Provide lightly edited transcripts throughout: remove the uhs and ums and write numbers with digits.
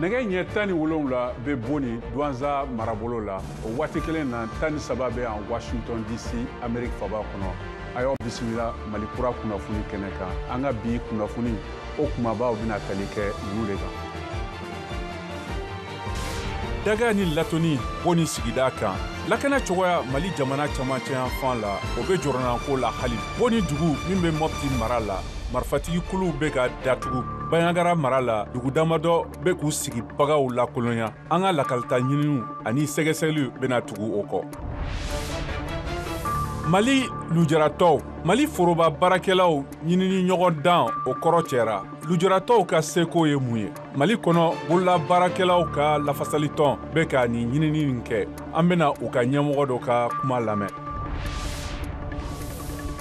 nɛgɛ ɲɛ 17 bɛ boni Douentza marabolo la o waati kelen na 13 bɛ yan Washington DC Amérique faba kɔnɔ a y'aw bisimila Mali kura kunnafoni kɛnɛ kan an ka bi kunnafoni o kumabaw bɛna tali kɛ ninnu de kan. Daga ni latoni boni sigida kan lakana cogoya Mali jamana camancɛ yan fan la o bɛ jɔrɔnako la hali boni dugu min bɛ Mopti mara la marifatigi kuluw bɛ ka datugu Bayangara mara la dugu damadɔ bɛ k'u sigi bagaw la kolonya an ka lakalita ɲininiw ani sɛgɛsɛgɛliw bɛna tugu o kɔ. Mali lujaratɔw Mali foroba baarakɛlaw ɲinini ɲɔgɔn dan o kɔrɔ cɛra lujaratɔw ka seko ye mun ye Mali kɔnɔ bolola baarakɛlaw ka lafasalitɔn bɛ ka nin ɲinini nin kɛ an bɛna u ka ɲɛmɔgɔ dɔ ka kuma lamɛn.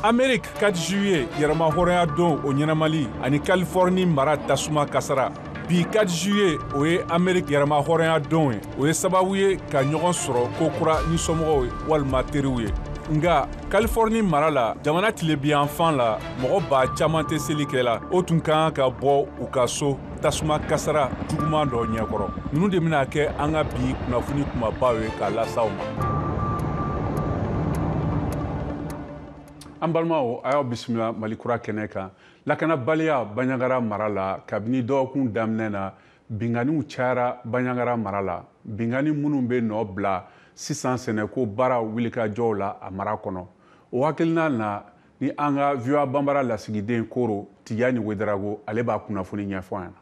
Amérique 4 juillet yɛrɛma hɔrɔnya don o ɲɛnamali ani Californie mara tasuma kasara bi 4 juillet o ye Amérique yɛrɛma hɔrɔnya don ye o ye sababu ye ka ɲɔgɔn sɔrɔ ko kura ni somɔgɔw ye walima teriw ye nga Californie mara la jamana tilebiyan fan la mɔgɔ ba caman tɛ seli kɛ la o tun kan ka bɔ u ka so tasuma kasara juguman dɔ ɲɛkɔrɔ ninnu de bɛna kɛ an ka bi kunnafoni kumabaw ye k'a lasaw ma. An balimaw a y'aw bisimila Mali kura kɛnɛ kan lakanabaliya Banɲangara mara la kabini dɔgɔkun daminɛ na binganiw cayara Banɲangara mara la bingani minnu bɛ nɔ bila sisan sɛnɛko baara wulikajɔw la a mara kɔnɔ o hakilina na ni an ka VOA Banbara lasigiden Koro Tijani Wederago ale b'a kunnafoni ɲɛfɔ an.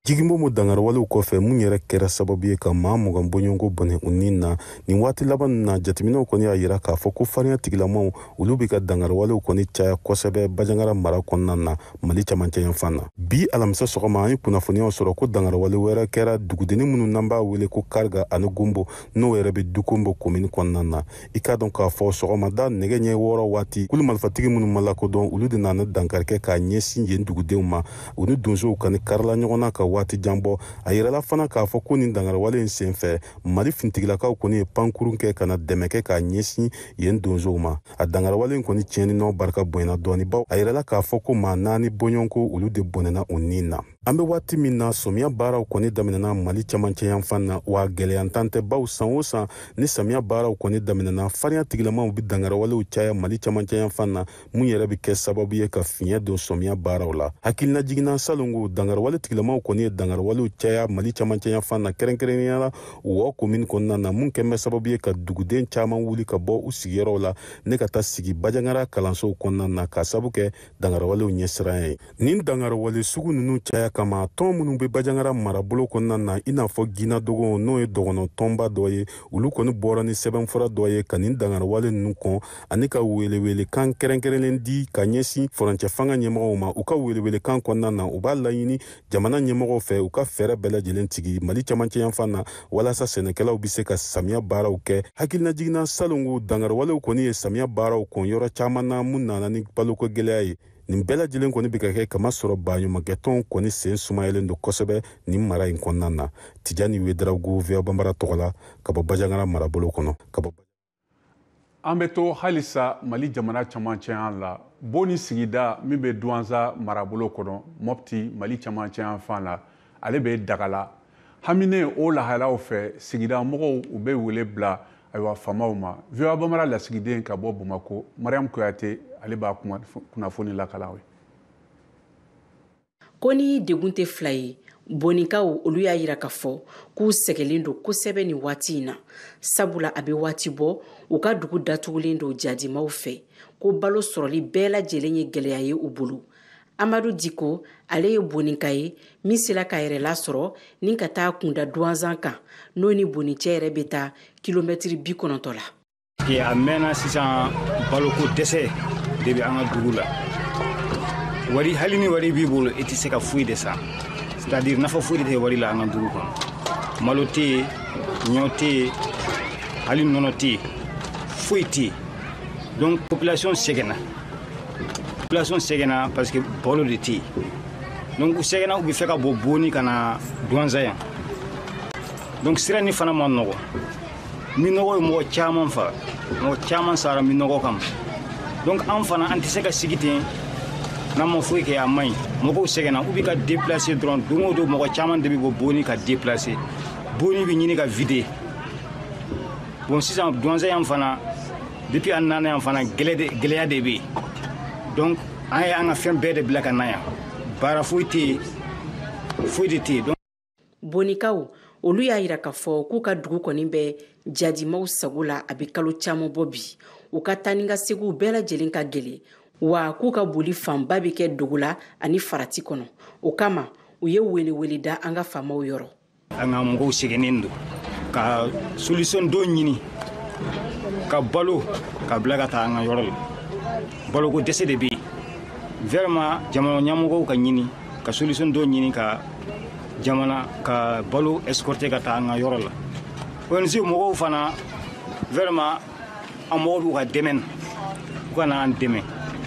Jigimbo dangarwalew kɔfɛ mun yɛrɛ kɛra sababu ye ka maa mugan bɔɲɔgɔnko bɔnɛ u ni na nin waati laban na jateminɛw kɔni y'a yira k'a fɔ ko farinya tigilamaw olu bɛ ka dangarwalew kɔni caya kosɛbɛ Banɲangara mara kɔnɔna na Mali camancɛ yan fan na bi alamisa sɔgɔma an ye kunnafoniyaw sɔrɔ ko dangarwale wɛrɛ kɛra dugudenni minnu n'an b'a wele ko Karga ani Gumbo n'o yɛrɛ bɛ Dukombo komini kɔnɔna na i k'a dɔn k'a fɔ sɔgɔmada nɛgɛ ɲɛ 6 waati kulu marifatigi minnu ma lakodɔn olu de nana dankarikɛ k'a ɲɛsin yen dugudenw ma u ni donsow kani karila ɲɔgɔn na ka waati janbɔ a yirala fana k'a fɔ ko nin dangarwale in senfɛ Mali fintigilakaw kɔni ye pankurun kɛ ka na dɛmɛ kɛ k'a ɲɛsin yen donsow ma a dangarwale in kɔni tiɲɛni nɔ barika bonyana dɔɔni baw a yirala k'a fɔ ko maa 4 bɔɲɔgɔnko olu de bɔnɛna u ni na an bɛ waati min na samiya baaraw kɔni daminɛna Mali camancɛ yan fan na wa gɛlɛyantan tɛ baw san o san ni samiya baaraw kɔni daminɛna farinya tigilamaw bɛ dangarwalew caya Mali camancɛ yan fan na mun yɛrɛ bɛ kɛ sababu ye ka fiɲɛ don samiya baaraw la hakilina jiginna salongo dangarwale tigilamaw kɔni ye dangarwalew caya Mali camancɛ yan fan na kɛrɛnkɛrɛnnenya la Wɔɔ komini kɔnɔna na mun kɛmɛ sababu ye ka duguden caman wuli ka bɔ u sigiyɔrɔw la ne ka taa sigi Banɲangara kalansow kɔnɔna na ka sabu kɛ dangarwalew ɲɛsiran ye nin dangarwale sugu ninnu caya kama tɔn minnu bɛ Banɲangara marabolo kɔnɔna na i n'a fɔ Gina Dogo n'o ye dɔgɔnɔ tɔnba dɔ ye olu kɔni bɔra ni sɛbɛnfura dɔ ye ka nin dangarwale ninnu kɔn ani ka welewelekan kɛrɛnkɛrɛnlen di ka ɲɛsin furancɛ fanga ɲɛmɔgɔw ma u ka welewelekan kɔnɔna na u b'a laɲini jamana ɲɛmɔgɔw fɛ u ka fɛɛrɛ bɛɛ lajɛlen tigi Mali camancɛ yan fan na walasa sɛnɛkɛlaw bɛ se ka samiya baaraw kɛ hakilina jiginna salongo dangarwalew kɔni ye samiya baaraw kɔn yɔrɔ caman na mun nana ni baloko gɛlɛya ye nin bɛɛ lajɛlen kɔni bɛ ka kɛ kama sɔrɔ baɲumankɛtɔnw kɔni sen sumayalen don kosɛbɛ nin mara in kɔnɔna na Tijani Wederago VOA Banbara tɔgɔ la ka bɔ Banɲangara marabolo kɔnɔ ka bɔ an bɛ to halisa Mali jamana camancɛ yan la boni sigida min bɛ Douentza marabolo kɔnɔ Mopti Mali camancɛ yan fan la ale bɛ dagala hamine o lahalaw fɛ sigida mɔgɔw u bɛ wele bila ayiwa famaw ma VOA Banbara lasigiden ka bɔ Bamako Mariam Kuyate ale b'a kunnafoni lakalaw ye ko ni degun tɛ fila ye bonikaw olu y'a yira k'a fɔ k'u sɛgɛlen don kosɛbɛ nin waati in na sabula a bɛ waati bɔ u ka dugu datugulen don jadimaw fɛ ko balo sɔrɔli bɛɛ lajɛlen ye gɛlɛya ye u bolo Amadu Diko ale ye bonika ye min sela k'a yɛrɛ lasɔrɔ ni ka taa kunda Douentza kan n'o ni bonicɛ yɛrɛ bɛ taa kilomɛtiri 90 la. A mɛnna sisan baloko dɛsɛ de bɛ an ka dugu la wari hali ni wari b'i bolo i tɛ se ka foyi de san c'est-à-dire nafa foyi de tɛ wari la an ka dugu kɔnɔ malo tɛ yen ɲɔ tɛ yen hali nɔnɔ tɛ yen foyi tɛ yen donc population sɛgɛnna parce que balo de tɛ yen donc u sɛgɛnna u bɛ fɛ ka bɔ boni ka na Douentza yan donc sira ni fana ma nɔgɔ minɔgɔ ye mɔgɔ caman faga mɔgɔ caman sara minɔgɔ kama donc an fana an tɛ se ka sigi ten n'a ma foyi kɛ a man ɲi mɔgɔw sɛgɛnna u bɛ ka déplacer dɔrɔn don o don mɔgɔ caman de bɛ bɔ Boni ka déplacer Boni bɛ ɲini ka vider bon sisan douanza yan fana depuis an nana yan fana gɛlɛya de bɛ yen donc an ye an ka fɛn bɛɛ de bila ka na yan baara foyi tɛ yen foyi de tɛ yen. Bonikaw olu y'a yira k'a fɔ k'u ka dugu kɔni bɛ jadimaw sago la a bɛ kalo caman bɔ bi u ka taa ni ka segiw bɛɛ lajɛlen ka gɛlɛn wa k'u ka boli fanba bɛ kɛ dogo la ani farati kɔnɔ o kama u ye wele da an ka faamaw yɔrɔ. An ka mɔgɔw sɛgɛnnen don ka solution dɔ ɲini ka balo ka bila ka taa an ka yɔrɔ la baloko dɛsɛ de bɛ yen vraiment jamana ɲɛmɔgɔw ka ɲini ka solution dɔ ɲini ka jamana ka balo escorter ka taa an ka yɔrɔ la ONG mɔgɔw fana vraiment an mɔgɔw b'u ka dɛmɛ na u ka na an dɛmɛ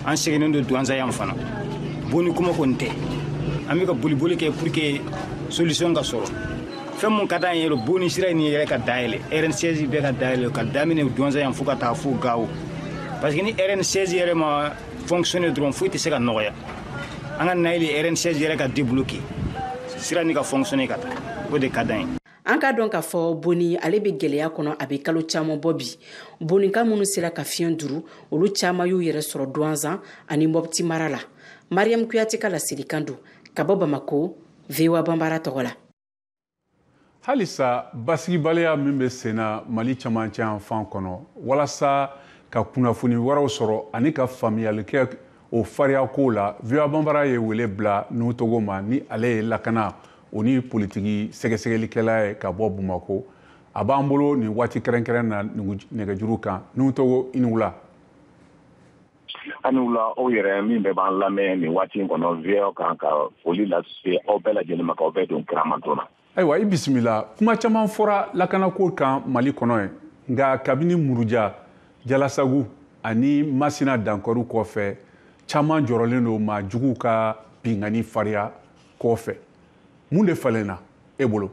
an sɛgɛnnen don douanza yan fana Boni kuma kɔni tɛ an bɛ ka boli kɛ pour que solution ka sɔrɔ fɛn mun ka d'an ye Boni sira in yɛrɛ ka dayɛlɛ RN16 bɛɛ ka dayɛlɛ ka daminɛ douanza yan fo ka taa fo Gao parce que ni RN16 yɛrɛ ma fonctionner dɔrɔn foyi tɛ se ka nɔgɔya an ka naïli RN16 yɛrɛ ka débloquer sira ni ka fonctionner ka taa o de ka d'an ye. An ka dɔn k'a fɔ Boni ale bɛ gɛlɛya kɔnɔ a bɛ kalo caman bɔ bi Bonika minnu sera ka fiɲɛ duru olu caman y'u yɛrɛ sɔrɔ Douanza ani Mopti mara la. Mariam Kuyate ka laselikan don ka bɔ Bamako VOA Bambara tɔgɔ la. Halisa basigibaliya min bɛ sen na Mali camancɛ yan fan kɔnɔ walasa ka kunnafoni wɛrɛw sɔrɔ ani ka faamuyali kɛ o fariya ko la VOA Bambara ye wele bila Nuhu Togo ma ni ale ye lakana o ni politiki sɛgɛsɛgɛlikɛla ye ka bɔ Bamako a b'an bolo ni waati kɛrɛnkɛrɛn na nɛgɛjuru kan Nuhu Togo i ni wula. Ani wula aw yɛrɛ min bɛɛ b'an lamɛn nin waati in kɔnɔ VOA kan ka foli lase aw bɛɛ lajɛlen ma k'aw bɛɛ don kiramanto na. Ayiwa i bisimila kuma caman fɔra lakanako kan Mali kɔnɔ ye nka kabini Muruja Jalasagu ani Masina Dankɔrɔ kɔfɛ caman jɔrɔlen don maa juguw ka bingani fariya kɔfɛ mun de falenna e bolo?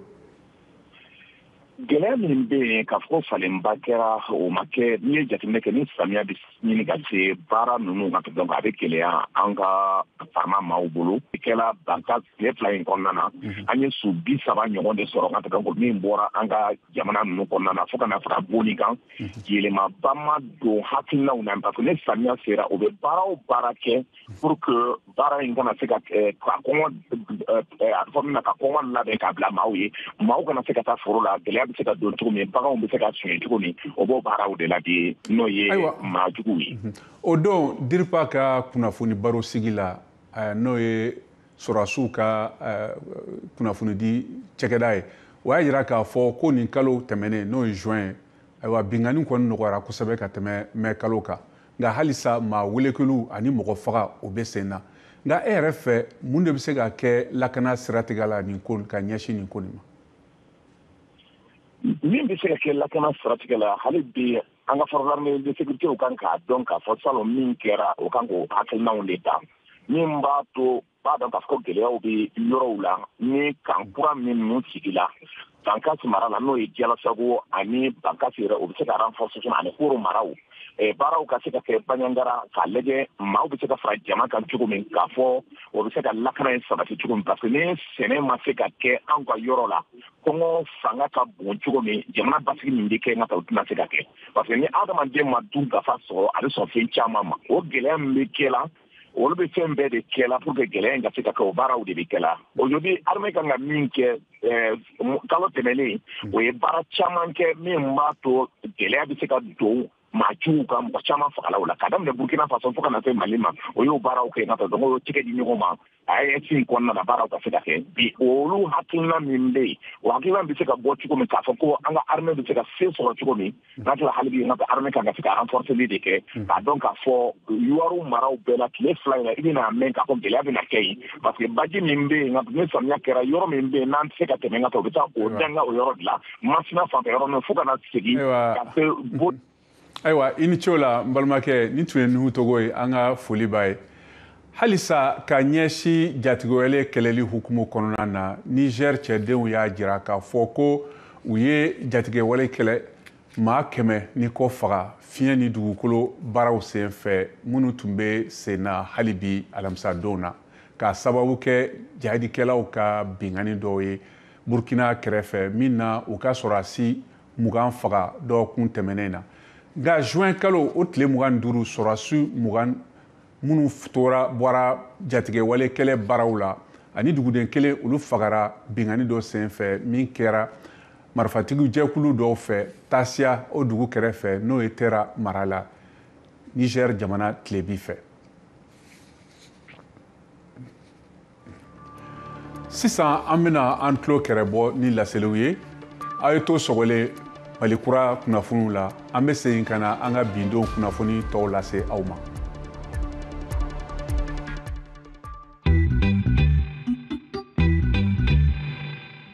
Gɛlɛya min bɛ yen k'a fɔ ko falenba kɛra o ma kɛ n'i ye jateminɛ kɛ ni samiya bɛ ɲini ka se baara ninnu kan donc a bɛ gɛlɛya an ka faama maaw bolo kɛla banka tile fila in kɔnɔna na an ye su 30 ɲɔgɔn de sɔrɔ ka donc min bɔra an ka jamana ninnu kɔnɔna na fo ka na fara Boni kan yɛlɛmaba ma don hakilinaw na parce que ni samiya sera o bɛ baara o baara kɛ pour que baara in kana se ka kɔngɔ a fɔ min na ka kɔngɔ labɛn k'a bila maaw ye maaw kana se ka taa foro la gɛlɛya bɛ se ka don cogo min baganw bɛ se ka soɲɛ cogo min o b'o baaraw de la bi n'o ye maajuguw ye. O don DIRPA ka kunnafoni baro sigi la n'o ye sɔrɔdasiw ka kunnafoni di cɛkɛda ye o y'a jira k'a fɔ ko nin kalo tɛmɛnen n'o ye juin ayiwa bingani kɔni nɔgɔyara kosɛbɛ ka tɛmɛ mai kalo kan nka halisa maa welekeliw ani mɔgɔ faga o bɛ sen na nka e yɛrɛ fɛ mun de bɛ se ka kɛ lakana siratigɛ la nin ko ka ɲɛsin nin ko nin ma? Min bɛ se ka kɛ lakana siratigɛ la hali bi an ka forces armées de sécurité kan k'a dɔn k'a fɔ salon min kɛra o kan k'o hakilinaw de ta min b'a to b'a dɔn k'a fɔ ko gɛlɛyaw bɛ yɔrɔw la ni kan kura minnu sigila Bankasi mara la n'o ye Jalasago ani Bankasi yɛrɛ o bɛ se ka renforcer ani Koro maraw baaraw ka se ka kɛ Banyangara k'a lajɛ maaw bɛ se ka fara jama kan cogo min k'a fɔ o bɛ se ka lakana in sabati cogo min parce que ni sɛnɛ ma se ka kɛ an ka yɔrɔ la kɔngɔ fanga ka bon cogo min jamana basigi min bɛ kɛ n ka taa o tɛna se ka kɛ parce que ni adamaden ma dun gafa sɔrɔ a bɛ sɔn fɛn caman ma o gɛlɛya min bɛ kɛ la olu bɛ fɛn bɛɛ de kɛ la pour que gɛlɛya in ka se ka kɛ o baaraw de bɛ kɛ la aujourd'hui armée kan ka min kɛ kalo tɛmɛnen o ye baara caman kɛ min b'a to gɛlɛya bɛ se ka don maajuguw ka mɔgɔ caman fagala o la ka daminɛ Burkina Faso fo ka na se Mali ma o y'o baaraw kɛ ka donc o tigɛ di ɲɔgɔn ma AES in kɔnɔna na baaraw ka se ka kɛ bi olu hakilina min bɛ yen o hakilina bɛ se ka bɔ cogo min k'a fɔ ko an ka armée bɛ se ka se sɔrɔ cogo min n'a tila hali bi n ka armée kan ka se ka renforceli de kɛ k'a dɔn k'a fɔ Yuwaru maraw bɛɛ la tile fila in na i bɛna mɛn k'a fɔ gɛlɛya bɛna kɛ yen parce que baji min bɛ yen ni samiya kɛra yɔrɔ min bɛ yen n'an tɛ se ka tɛmɛ n ka taa o bɛ taa o danga o yɔrɔ de la Masina fanfɛ yɔrɔ min fo ka na segin ka se Ayiwa i ni ce o la n balimakɛ nin tun ye Nuhu Togo ye an ka foli b'a ye halisa ka ɲɛsin jatigɛwale kɛlɛli hukumu kɔnɔna na Niger cɛdenw y'a jira k'a fɔ ko u ye jatigɛwale kɛlɛ maa kɛmɛ ni kɔ faga fiɲɛ ni dugukolo baaraw sen fɛ minnu tun bɛ sen na hali bi alamisadonw na k'a sababu kɛ jihadikɛlaw ka bingani dɔw ye burkina kɛrɛfɛ min na u ka sɔrɔdasi 20 faga dɔgɔkun tɛmɛnen na nka juin kalo o tile 25 sɔrɔdasi 20 minnu bɔra jatigɛwale kɛlɛ baaraw la ani duguden kelen olu fagara bingani dɔ sen fɛ min kɛra marifatigiw jɛkulu dɔw fɛ Tasia o dugu kɛrɛfɛ n'o ye Tera mara la Niger jamana tilebi fɛ. Sisan an bɛna an tulo kɛrɛbɔ ni laseliw ye a ye to sɔgɔlen Malikura kunnafoniw la an bɛ segin ka na an ka bindenw kunnafoni tɔw lase aw ma.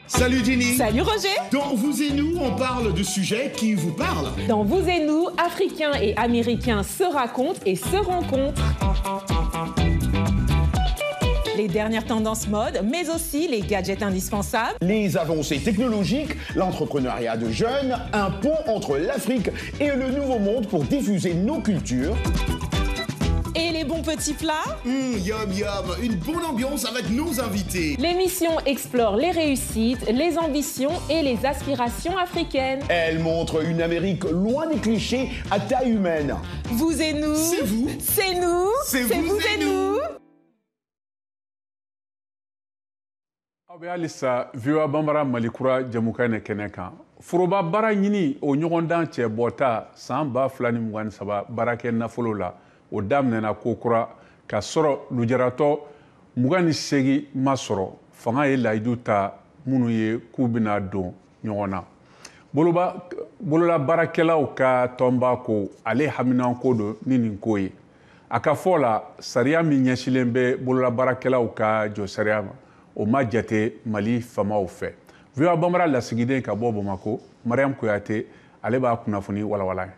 Salut Jenny. Salut Roger. Dans Vous et Nous, on parle de sujets qui vous parlent. Dans Vous et Nous, Africains et Américains se racontent et se rencontrent. Les dernières tendances mode, mais aussi les gadgets indispensables. Les avancées technologiques, l'entrepreneuriat de jeunes, un pont entre l'Afrique et le Nouveau Monde pour diffuser nos cultures. Et les bons petits plats. Yum yum, une bonne ambiance avec nos invités. L'émission explore les réussites, les ambitions et les aspirations africaines. Elle montre une Amérique loin des clichés à taille humaine. Vous et nous. C'est vous. C'est nous. C'est vous et nous. Aw bɛ halisa VOA Bambara Malikura jamukan ne kɛnɛ kan. Foroba baara ɲini o ɲɔgɔndan cɛ bɔta san 2023 baarakɛ nafolo la o daminɛna ko kura ka sɔrɔ lujaratɔ 28 ma sɔrɔ fanga ye layidu ta minnu ye k'u bɛna don ɲɔgɔn na. Bolola baarakɛlaw ka tɔnba ko ale haminanko don ni nin ko ye. A ka fɔ la sariya min ɲɛsilen bɛ bolola baarakɛlaw ka jɔsariya ma o ma jate Mali famaw fɛ. VOA Bambara lasigiden ka bɔ Bamako, Mariam Kuyate ale b'a kunnafoni walawala.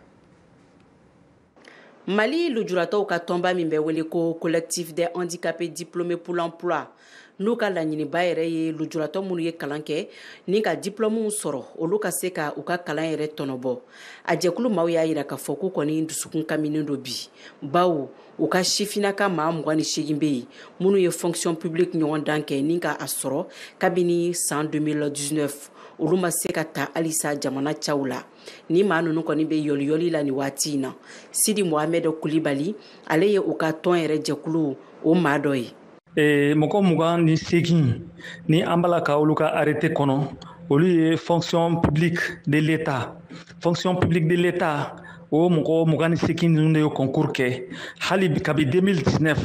Mali lujuratɔw ka tɔnba min bɛ wele ko collectif des handicapés diplômés pour l'emploi n'u ka laɲiniba yɛrɛ ye lujuratɔ minnu ye kalan kɛ ni ka diplômew sɔrɔ olu ka se ka u ka kalan yɛrɛ tɔnɔbɔ. A jɛkulu maaw y'a yira k'a fɔ k'u kɔni dusukun kaminen do bi bawo u ka sifinaka maa 28 bɛ yen minnu ye fonction publique ɲɔgɔn dan kɛ ni ka a sɔrɔ kabini san 2019 olu ma se ka ta halisa jamana cɛw la ni maa ninnu kɔni bɛ yɔliyɔli la ni waati in na Sidi Mohamed Kulibali ale ye u ka tɔn yɛrɛ jɛkulu o maa dɔ ye. Mɔgɔ 28 ni an b'a la ka olu ka arrêté kɔnɔ olu ye fonction publique de l'État o mɔgɔ 28 ninnu de ye concours kɛ hali kabi 2019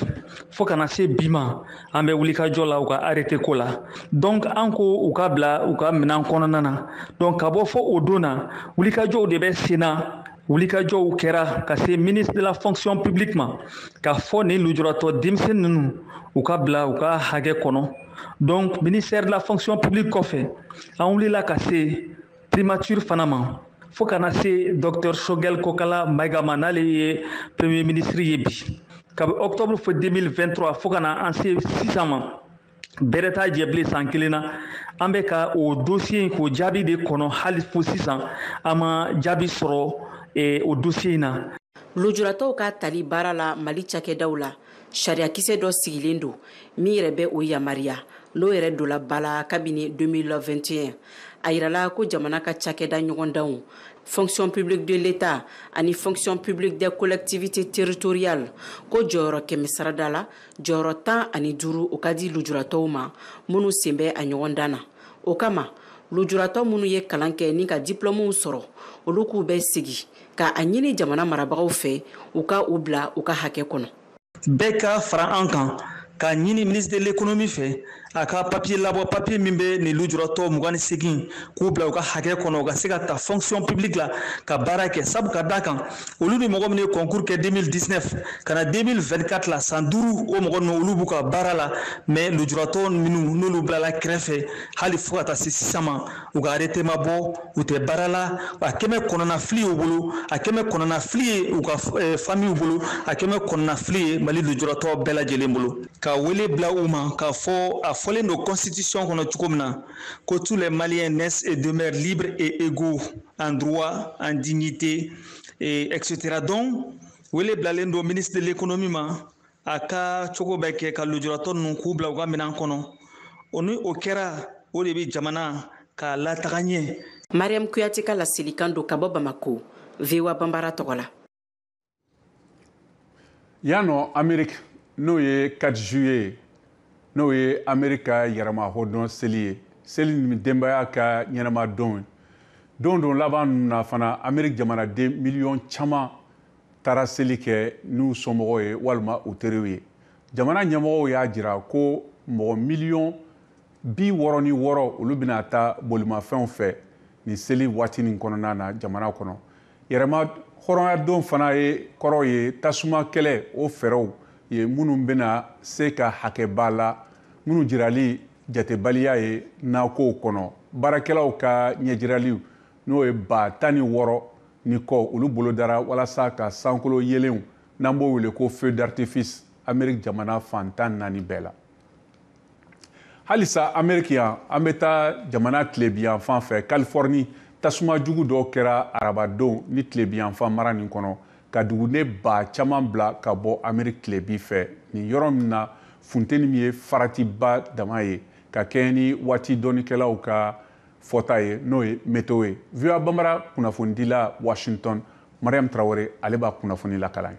fo kana se bi ma an bɛ wulikajɔ la u ka arrêté ko la donc an ko u ka bila u ka minɛn kɔnɔna na donc ka bɔ fo o don na wulikajɔw de bɛ sen na wulikajɔw kɛra ka se ministre de la fonction publique ma ka fɔ ni lujuratɔ denmisɛn ninnu u ka bila u ka hakɛ kɔnɔ donc ministère de la fonction publique kɔfɛ an wulila ka se primature fana ma fo kana se Dr Shogel Kokala Maïgama n'ale ye premier ministre ye bi kabi octobre fo 2023 fo kana an se sisan ma bɛrɛ t'a jɛ bilen san kelen na an bɛ ka o dossier k'o jaabi de kɔnɔ hali fo sisan an ma jaabi sɔrɔ o dossier in na. Lujuratɔw ka tali baara la Mali cakɛdaw la sariyakisɛ dɔ sigilen don min yɛrɛ bɛ o yamaruya n'o yɛrɛ dola bala kabini 2021 a yirala ko jamana ka cakɛda ɲɔgɔndanw fonction publique de l'État ani fonction publique des collectivités territoriales ko jɔyɔrɔ 100 sarada la jɔyɔrɔ 15 o ka di lujuratɔw ma minnu sen bɛ a ɲɔgɔndan na o kama lujuratɔ minnu ye kalan kɛ ni ka diplômew sɔrɔ olu k'u bɛ sigi ka a ɲini jamana marabagaw fɛ u ka u bila u ka hakɛ kɔnɔ. Bɛɛ ka fara an kan ka ɲini ministre de l'économie fɛ a ka papier labɔ papier min bɛ nin lujuratɔ 28 k'u bila u ka hakɛ kɔnɔ u ka se ka ta fonction publique la ka baara kɛ sabu ka da kan olu ni mɔgɔ min ye concours kɛ 2019 ka na 2024 la san 5 o mɔgɔ ninnu olu b'u ka baara la mais lujuratɔ minnu n'olu bilala kɛrɛfɛ hali fo ka taa se sisan ma u ka arrêté ma bɔ u tɛ baara la a kɛmɛ kɔnɔna fili y'u bolo a kɛmɛ kɔnɔna fili ye u ka famille bolo a kɛmɛ kɔnɔna fili ye Mali lujuratɔ bɛɛ lajɛlen bolo ka wele bila u ma ka fɔ a fɔlen don constitution kɔnɔ cogo min na ko tous les Maliens naissent et demeurent libres et égaux en droit, en dignité, et etc. Donc wele bilalen don ministre de l'économie ma a ka cogo bɛɛ kɛ ka lujuratɔ ninnu k'u bila u ka minɛn kɔnɔ o ni o kɛra o de bɛ jamana k'a lataga ɲɛ. Mariam Kuyate ka laselikan don ka bɔ Bamako, VOA Bambara tɔgɔ la. Yan nɔ Amérique n'o ye 4 juillet n'o ye Amérique ka yɛrɛmahɔrɔndon seli ye seli ni denbaya ka ɲɛnama don don laban ninnu na fana Amérique jamanaden miliyɔn caman taara seli kɛ n'u somɔgɔw ye walima u teriw ye jamana ɲɛmɔgɔw y'a jira ko mɔgɔ miliyɔn 66 olu bɛna taa bolimafɛnw fɛ ni seli waati nin kɔnɔna na jamana kɔnɔ yɛrɛmahɔrɔnya don fana ye kɔrɔ ye tasuma kɛlɛ o fɛɛrɛw ye minnu bɛna se ka hakɛba la minnu jirali jatebaliya ye nakow kɔnɔ baarakɛlaw ka ɲɛjiraliw n'o ye 16,000 ni kɔ olu bolo dara walasa ka sankolo yelenw n'an b'o wele ko feu d'artifice Amérique jamana fantan 4 bɛɛ la halisa Amérique yan an bɛ taa jamana tilebiyan fan fɛ Californie tasuma jugu dɔ kɛra arabadon ni tilebiyan fan mara nin kɔnɔ ka dugune ba caman bila ka bɔ Amérique tilebi fɛ ni yɔrɔ min na funteni min ye faratiba dama ye ka kɛɲɛ ni waati dɔnnikɛlaw ka fɔta ye n'o ye météo ye VOA Bambara kunnafonidila Washington Mariam Traoré ale b'a kunnafoni lakalan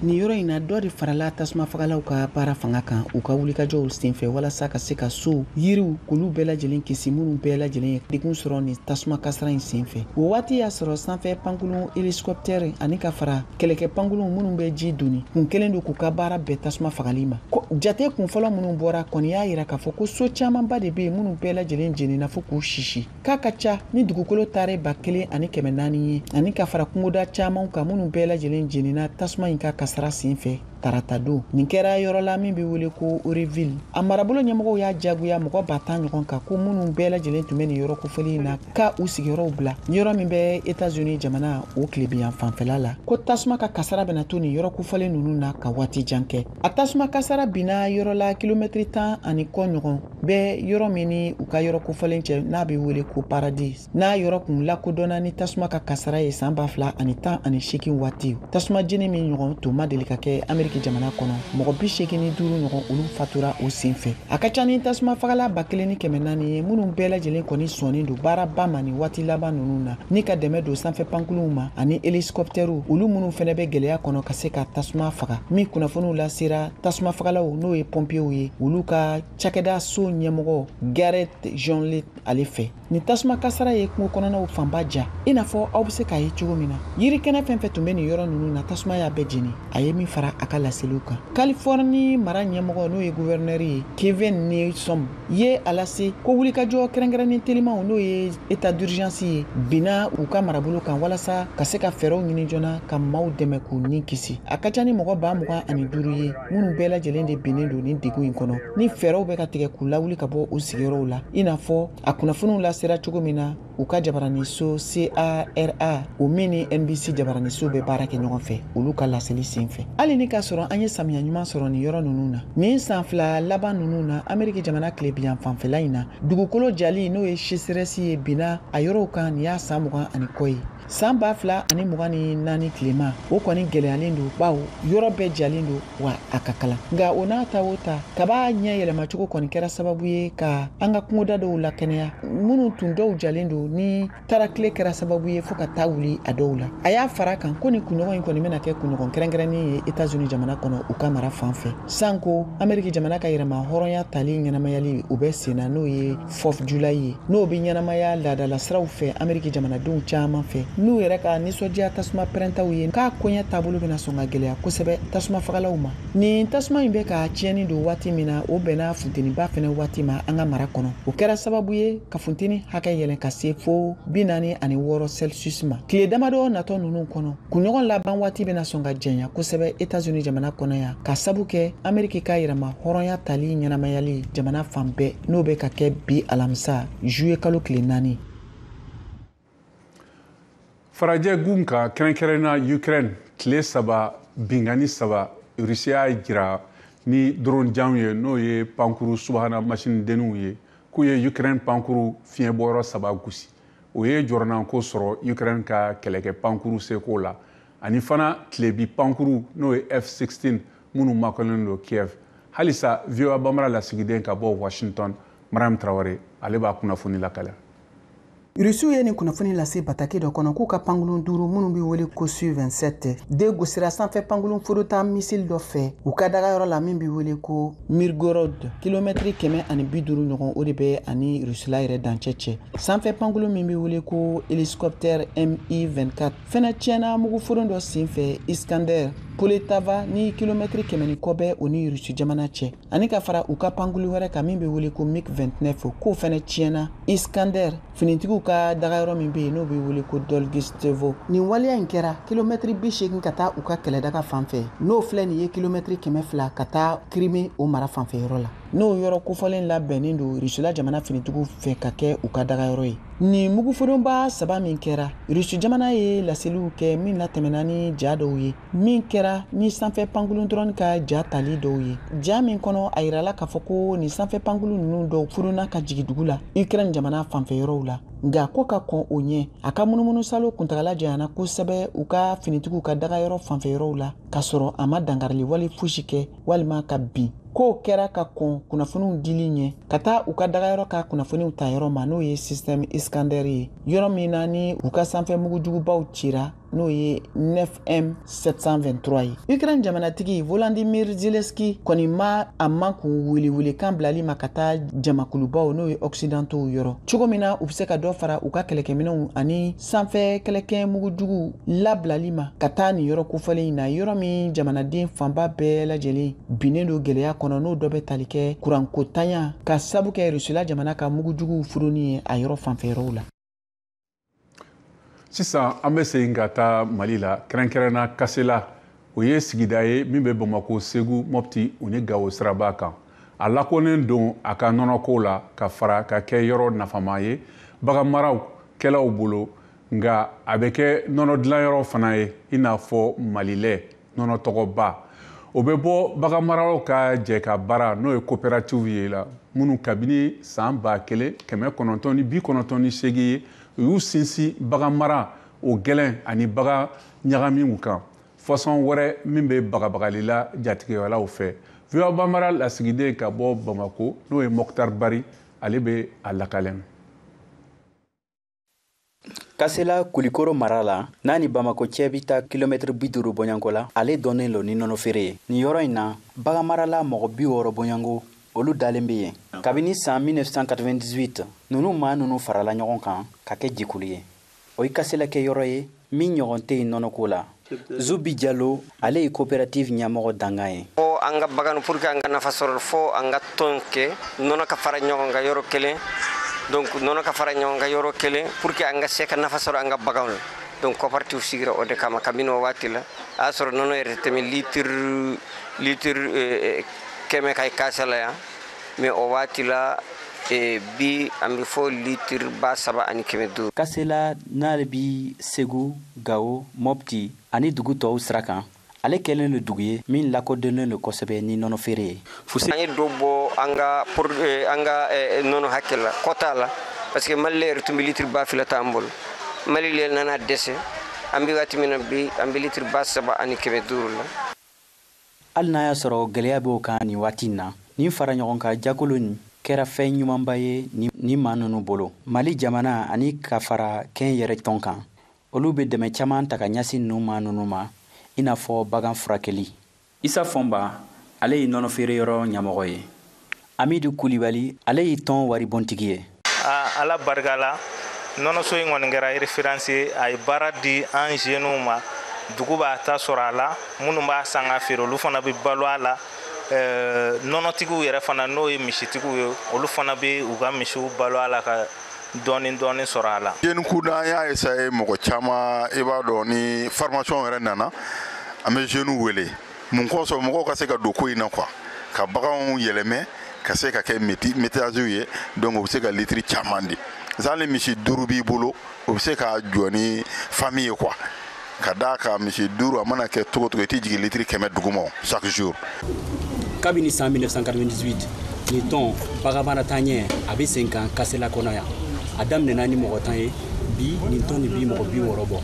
ni yɔrɔ in na dɔ de farala tasuma fagalaw ka baara fanga kan u ka wulikajɔw senfɛ walasa ka se ka so yiriw k'olu bɛɛ lajɛlen kisi minnu bɛɛ lajɛlen ye degun sɔrɔ ni tasuma kasara in senfɛ o waati y'a sɔrɔ sanfɛ pankulun hélicoptère ani ka fara kɛlɛkɛ pankulun minnu bɛ ji doni kun kelen don k'u ka baara bɛɛ tasuma fagali ma jate kun fɔlɔ minnu bɔra kɔni y'a yira k'a fɔ ko so camanba de bɛ yen minnu bɛɛ lajɛlen jenina fo k'u sisi k'a ka ca ni dugukolo taare 1,400 ye ani ka fara kungoda camanw kan minnu bɛɛ lajɛlen jenina tasuma in ka kasara senfɛ tarata don nin kɛra yɔrɔ la min bɛ wele ko Oreville a marabolo ɲɛmɔgɔw y'a jagoya mɔgɔ 10,000 ɲɔgɔn kan ko minnu bɛɛ lajɛlen tun bɛ nin yɔrɔ kofɔli na ka u sigiyɔrɔw bila yɔrɔ min bɛ États-Unis jamana o tilebiyan fanfɛla la ko tasuma ka kasara bɛna to nin yɔrɔ kofɔlen ninnu na ka waati jan kɛ a tasuma kasara binna yɔrɔ la kilomɛtiri 10 ani kɔ ɲɔgɔn bɛ yɔrɔ min ni u ka yɔrɔ kofɔlen cɛ n'a bɛ wele ko Paradis n'a yɔrɔ kun lakodɔnna ni tasuma ka kasara ye san 2018 waati tasuma jeni min ɲɔgɔn tun ma deli ka kɛ Amérique jamana kɔnɔ mɔgɔ 85 ɲɔgɔn olu fatura o senfɛ a ka ca ni tasuma fagala 1,400 ye minnu bɛɛ lajɛlen kɔni sɔnnen don baaraba ma ni waati laban ninnu na ni ka dɛmɛ don sanfɛ pankulunw ma ani hélicoptères olu minnu fɛnɛ bɛ gɛlɛya kɔnɔ ka se ka tasuma faga min kunnafoniw lasera tasuma fagalaw n'o ye pompiers ye olu ka cakɛda so ɲɛmɔgɔ Gareth Jeanlet ale fɛ ni tasuma kasara ye kungo kɔnɔnaw fanba ja i n'a fɔ aw bɛ se k'a ye cogo min na yirikɛnɛ fɛn fɛn tun bɛ nin yɔrɔ ninnu na tasuma y'a bɛɛ jeni a ye min fara a ka laseliw kan Californie mara ɲɛmɔgɔ n'o ye gouverneur ye Kevin Newsom ye a lase ko wulikajɔ kɛrɛnkɛrɛnnen telimanw n'o ye état d'urgence ye binna u ka marabolo kan walasa ka se ka fɛɛrɛw ɲini joona ka maaw dɛmɛ k'u ni kisi a ka ca ni mɔgɔ 25 ye minnu bɛɛ lajɛlen de binnen don ni degun in kɔnɔ ni fɛɛrɛw bɛ ka tigɛ k'u lawuli ka bɔ u sigiyɔrɔw la i n'a fɔ a kunnafoniw lasera cogo min na u ka jabaraniso CARA o min ni NBC jabaraniso bɛ baara kɛ ɲɔgɔn fɛ olu ka laseli senfɛ hali ni ka sɔrɔ an ye samiya ɲuman sɔrɔ ni yɔrɔ ninnu na nin san 2 laban ninnu na Amérique jamana tilebiyan fanfɛla in na dugukolo jali n'o ye sécheresse ye binna a yɔrɔw kan nin y'a san 20 ani kɔ ye san 2024 tilema o kɔni gɛlɛyalen don bawo yɔrɔ bɛɛ jalen don wa a ka kalan nka o n'a ta o ta kaba ɲɛ yɛlɛmacogo kɔni kɛra sababu ye ka an ka kungoda dɔw lakɛnɛya minnu tun dɔw jalen don ni tarakile kɛra sababu ye fo ka taa wuli a dɔw la a y'a fara kan ko ni kunɲɔgɔn in kɔni bɛna kɛ kunɲɔgɔn kɛrɛnkɛrɛnnen ye États-Unis jamana kɔnɔ u ka mara fan fɛ sanko Amérique jamana ka yɛrɛma hɔrɔnya tali ɲɛnamayali u bɛ senna n'o ye 4 July ye n'o bɛ ɲɛnamaya laadala siraw fɛ Amérique jamanadenw caman fɛ n'u yɛrɛ ka nisɔndiya tasuma pɛrɛntaw ye k'a koɲɛ taabolo bɛna sɔn ka gɛlɛya kosɛbɛ tasuma fagalaw ma nin tasuma in bɛ ka tiɲɛni don waati min na o bɛnna funteniba fɛnɛ waati ma an ka mara kɔnɔ o kɛra sababu ye ka funteni hakɛ yɛlɛn ka se fo 46 Celsius ma tile damadɔ natɔ ninnu kɔnɔ kunɲɔgɔn laban waati bɛna sɔn ka jɛnya kosɛbɛ États-Unis jamana kɔnɔ yan ka sabu kɛ Amérique ka yɛrɛma hɔrɔnya tali ɲɛnamayali jamana fan bɛɛ n'o bɛ ka kɛ bi alamisa juillet kalo tile 4 farajɛ gun ka kɛrɛnkɛrɛnna Ukraine tile 3 bingani 3 Russie y'a jira ni drone janw ye n'o ye pankuru subahana machine denninw ye k'u ye Ukraine pankuru fiɲɛbɔyɔrɔ 3 gosi o ye jɔrɔnanko sɔrɔ Ukraine ka kɛlɛkɛ pankuru seko la ani fana tilebi pankuru n'o ye F-16 minnu makɔlen don Kiev halisa VOA Bambara lasigiden ka bɔ Washington Mariam Traoré ale b'a kunnafoni lakala. Rusiw ye nin kunnafoni lase bataki dɔ kɔnɔ k'u ka pangolon 5 minnu bɛ wele ko Su-27 de gosira sanfɛ pangolon forota misil dɔ fɛ u ka dagayɔrɔ la min bɛ wele ko Mirgorod kilomɛtiri 150 ɲɔgɔn o de bɛ ani Rusila yɛrɛ dancɛ cɛ sanfɛ pangolon min bɛ wele ko hélicoptère Mi-24 fɛnɛ tiɲɛna muguforon dɔ senfɛ Iskander Poletava ni kilomɛtiri 100 kɔ bɛ o ni Rusi jamana cɛ ani ka fara u ka pangolon wɛrɛ kan min bɛ wele ko MiG-29 k'o fɛnɛ tiɲɛna Iskander finitigiw ka dagayɔrɔ min bɛ yen n'o bɛ wele ko Dolgistevo nin waleya in kɛra kilomɛtiri 80 ka taa u ka kɛlɛdaga fanfɛ n'o filɛ nin ye kilomɛtiri 200 ka taa Crimée o mara fanfɛyɔrɔ la n'o yɔrɔ kofɔlen labɛnnen don Rusila jamana finitigiw fɛ ka kɛ u ka dagayɔrɔ ye nin muguforonba 3 min kɛra Rusi jamana ye laseliw kɛ min latɛmɛna ni ja dɔw ye min kɛra ni sanfɛ pangolon dɔrɔn ka ja tali dɔw ye ja min kɔnɔ a yirala k'a fɔ ko nin sanfɛ pangolon ninnu dɔw furuna ka jigi dugu la Ukraine jamana fanfɛyɔrɔw la nka ko ka kɔn o ɲɛ a ka munumunu salo kuntagala janyana kosɛbɛ u ka finitigiw ka dagayɔrɔ fanfɛyɔrɔw la k'a sɔrɔ a ma dangarili wale fosi kɛ walima ka bin k'o kɛra ka kɔn kunnafoniw dili ɲɛ ka taa u ka dagayɔrɔ ka kunnafoniw ta yɔrɔ ma n'o ye système Iskander ye yɔrɔ min na ni u ka sanfɛ mugujugubaw cira n'o ye 9M723 ye Ukraine jamanatigi Volodymyr Zelensky kɔni ma a man kun welekan bilali ma ka taa jamakulubaw n'o ye occidentaux yɔrɔ cogo min na u bɛ se ka dɔ fara u ka kɛlɛkɛminɛnw ani sanfɛ kɛlɛkɛ mugujugu labilali ma ka taa nin yɔrɔ kofɔlen in na yɔrɔ min jamanaden fanba bɛɛ lajɛlen binnen don gɛlɛya kɔnɔ n'o dɔ bɛ tali kɛ kuranko tanya ka sabu kɛ Rusila jamana ka mugujugu furuni ye a yɔrɔ fanfɛyɔrɔw la. Sisan an bɛ segin ka taa Mali la kɛrɛnkɛrɛnna Kasela o ye sigida ye min bɛ Bamako, Segu, Mopti u ni Gawo siraba kan a lakonen don a ka nɔnɔko la ka fara ka kɛ yɔrɔ nafama ye baganmaraw kɛlaw bolo nka a bɛ kɛ nɔnɔ dilanyɔrɔ fana ye i n'a fɔ Malilait nɔnɔ tɔgɔba o bɛ bɔ baganmaraw ka jɛ ka baara n'o ye coopérative ye la minnu kabini san 1998 ye u y'u sinsin bagan mara o gɛlɛn ani bagan ɲagamiw kan façon wɛrɛ min bɛ bagabagalila jatigɛwalaw fɛ VOA Bambara lasigiden ka bɔ Bamako n'o ye Mokhtar Bari ale bɛ a lakalen. Kasela Kulikoro mara la n'a ni Bamako cɛ bi taa kilomɛtiri 50 bɔɲanko la ale dɔnnen lo ni nɔnɔ feere ye nin yɔrɔ in na bagan marala mɔgɔ 60 bɔɲanko olu dalen bɛ yen kabini san 1998 nunu maa nunu farala ɲɔgɔn kan ka kɛ jikulu ye o ye Kasela kɛ yɔrɔ ye min ɲɔgɔn tɛ yen nɔnɔko la Zubi Jalo ale ye coopérative ɲɛmɔgɔ dangan ye an ka bagan pour que an ka nafa sɔrɔ fo an ka tɔn kɛ nɔnɔ ka fara ɲɔgɔn kan yɔrɔ kelen donc nɔnɔ ka fara ɲɔgɔn kan yɔrɔ kelen pour que an ka se ka nafa sɔrɔ an ka baganw la donc coopérative sigira o de kama kabini o waati la a y'a sɔrɔ nɔnɔ yɛrɛ tɛmɛ litre kɛmɛ ka Kasela yan mais o waati la bi an bɛ fɔ litre 3,500. Kasela n'ale bi Segu, Gawo, Mopti ani dugu tɔw sira kan ale kɛlen don dugu ye min lakodɔnnen don kosɛbɛ ni nɔnɔ feere ye. An ye dɔ bɔ an ka nɔnɔ hakɛ la kɔta la parce que Malilait yɛrɛ tun bɛ litre 2,000 t'an bolo Malilait nana dɛsɛ an bɛ waati min na bi an bɛ litre 3,500 la. Hali n'a y'a sɔrɔ gɛlɛya b'o kan nin waati in na nin fara ɲɔgɔn kan jakolo nin kɛra fɛn ɲumanba ye ni maa ninnu bolo Mali jamana ani ka fara kɛn yɛrɛ tɔn kan olu bɛ dɛmɛ caman ta ka ɲɛsin ninnu maa ninnu ma i n'a fɔ bagan furakɛli. Isa Fɔnba ale ye nɔnɔ feere yɔrɔ ɲɛmɔgɔ ye. Amidu Kulibali ale ye tɔn waribɔntigi ye. Ala barika la nɔnɔso in kɔni kɛra référence ye a ye baara di an jeunes ma dugu b'a ta sɔrɔ a la minnu b'a san ka feere olu fana bɛ balo a la nɔnɔtigiw yɛrɛ fana n'o ye misitigiw ye olu fana bɛ u ka misiw balo a la ka dɔɔni sɔrɔ a la. Jeune kunda y'a essayer mɔgɔ caman i b'a dɔn ni formation yɛrɛ nana an bɛ jeunes wele mun kɔsɔn mɔgɔw ka se ka don ko in na quoi ka baganw yɛlɛmɛ ka se ka kɛ métiers ye donc u bɛ se ka litre caman di. Zan le misi 5 b'i bolo u bɛ se ka jɔ ni famille ye quoi ka da ka misi duru a mana kɛ togo togo i t'i jigi litiri 100 duguma chaque jour. Kabini san 1998 ni tɔn baganmara taa ɲɛ a bɛ sen kan kasela kɔnɔ yan a daminɛna ni mɔgɔ 10 ye bi nin tɔn ni bi mɔgɔ 60 bɔ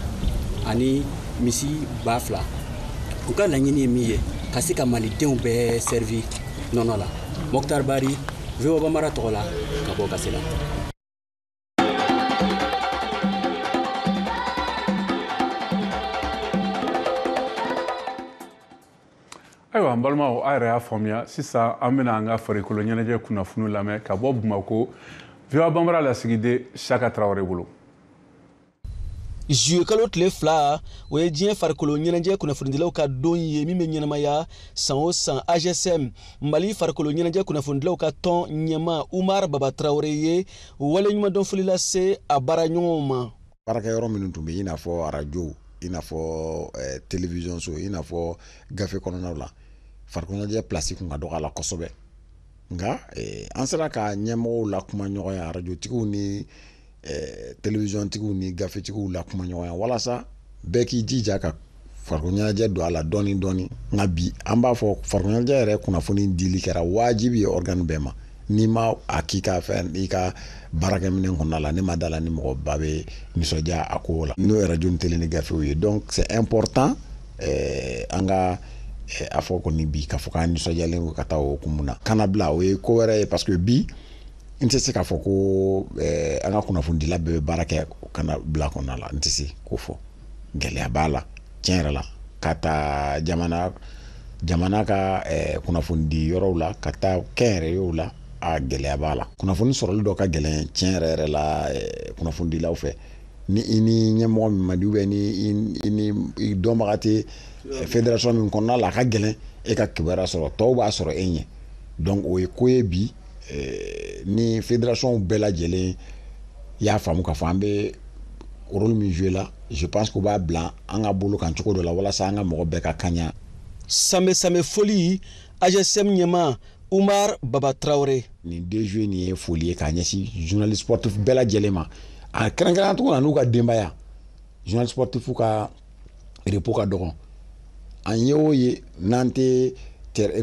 ani misi 2000 u ka laɲini ye min ye ka se ka malidenw bɛɛ servi nɔnɔ la. Mokhtar Bari, VOA Bambara tɔgɔ la ka bɔ kasela. Ayiwa, n balimaw a yɛrɛ y'a faamuya sisan an bɛna an ka farikolo ɲɛnajɛ kunnafoni lamɛn ka bɔ Bamako VOA Bambara lasigiden Saka Traoré bolo. Juillet kalo tile 2 o ye diɲɛ farikolo ɲɛnajɛ kunnafonidilaw ka don ye min bɛ ɲɛnamaya san o san. AGSM Mali farikolo ɲɛnajɛ kunnafonidilaw ka tɔn ɲɛma Umar Baba Traoré ye wale ɲuman foli lase a baara ɲɔgɔnw ma. Baarakɛyɔrɔ minnu tun bɛ i n'a fɔ radio, i n'a fɔ télévision so, i n'a fɔ gafe kɔnɔnaw la farikolo ɲɛnajɛ place kun ka dɔgɔ a la kosɛbɛ. Nka an sera ka ɲɛmɔgɔw la kuma ɲɔgɔnya radiotigiw ni télévision tigiw ni gafetigiw la kuma ɲɔgɔnya walasa bɛɛ k'i jija ka farikolo ɲɛnajɛ don a la dɔɔni dɔɔni. Nka bi an b'a fɔ farikolo ɲɛnajɛ yɛrɛ kunnafoni dili kɛra wajibi ye organe bɛɛ ma. N'i ma a k'i ka fɛn i ka baarakɛminɛn kɔnɔna la ne ma da la ni mɔgɔ ba bɛ nisɔndiya a ko la n'o ye radio ni télé ni gafew ye. Donc c'est important an ka a fɔ kɔni bi ka fɔ k'an nisɔndiyalen ka taa o hukumu na. Kana bila o ye ko wɛrɛ ye parce que bi n tɛ se k'a fɔ ko an ka kunnafonidila bɛɛ bɛ baara kɛ kana bila kɔnɔna la n tɛ se k'o fɔ. Gɛlɛya b'a la tiɲɛ yɛrɛ la ka taa jamana ka kunnafonidi yɔrɔw la ka taa kɛnyɛrɛyew la a gɛlɛya b'a la. Kunnafoni sɔrɔli dɔ ka gɛlɛn tiɲɛ yɛrɛ la kunnafonidilaw fɛ ni i ni ɲɛmɔgɔ min man di ou bien ni i dɔnbaga tɛ fédération min kɔnɔna la a ka gɛlɛn e ka kibaruya sɔrɔ tɔw b'a sɔrɔ e ɲɛ. Donc o ye ko ye bi ni fédération bɛɛ lajɛlen y'a faamu k'a fɔ an bɛ rôle min jouer la je pense qu'on b'a bila an ka bolo kan cogo dɔ la walasa an ka mɔgɔ bɛɛ ka kaɲa. Samɛ foli AGSM ɲɛma Umar Baba Traoré. Nin 2 juillet nin ye foli ye k'a ɲɛsin journaliste sportif bɛɛ lajɛlen ma a kɛrɛnkɛrɛnya cogo la n'u ka denbaya journaliste sportif ka repos ka dɔgɔ. An ye o ye n'an tɛ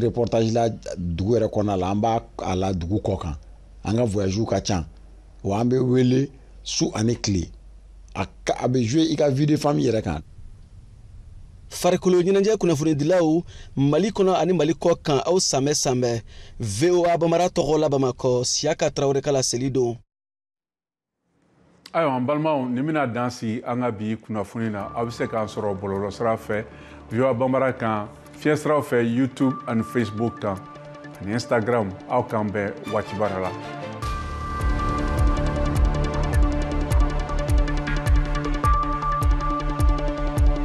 reportage la dugu yɛrɛ kɔnɔna la an b'a a la dugu kɔ kan an ka voyage ka ca wa an bɛ wele su ani tile a bɛ jouer i ka vie de famille yɛrɛ kan. Farikolo ɲɛnajɛ kunnafonidilaw Mali kɔnɔ ani Mali kɔ kan aw samɛ VOA Bambara tɔgɔ la Bamakɔ Siyaka Traoré ka laseli don. Ayiwa an balimaw ni bɛna dan sigi an ka bi kunnafoni na aw bɛ se k'an sɔrɔ bɔlɔlɔsira fɛ VOA Bambara kan fiɲɛsiraw fɛ YouTube ani Facebook kan ani Instagram aw kan bɛn waati baara la.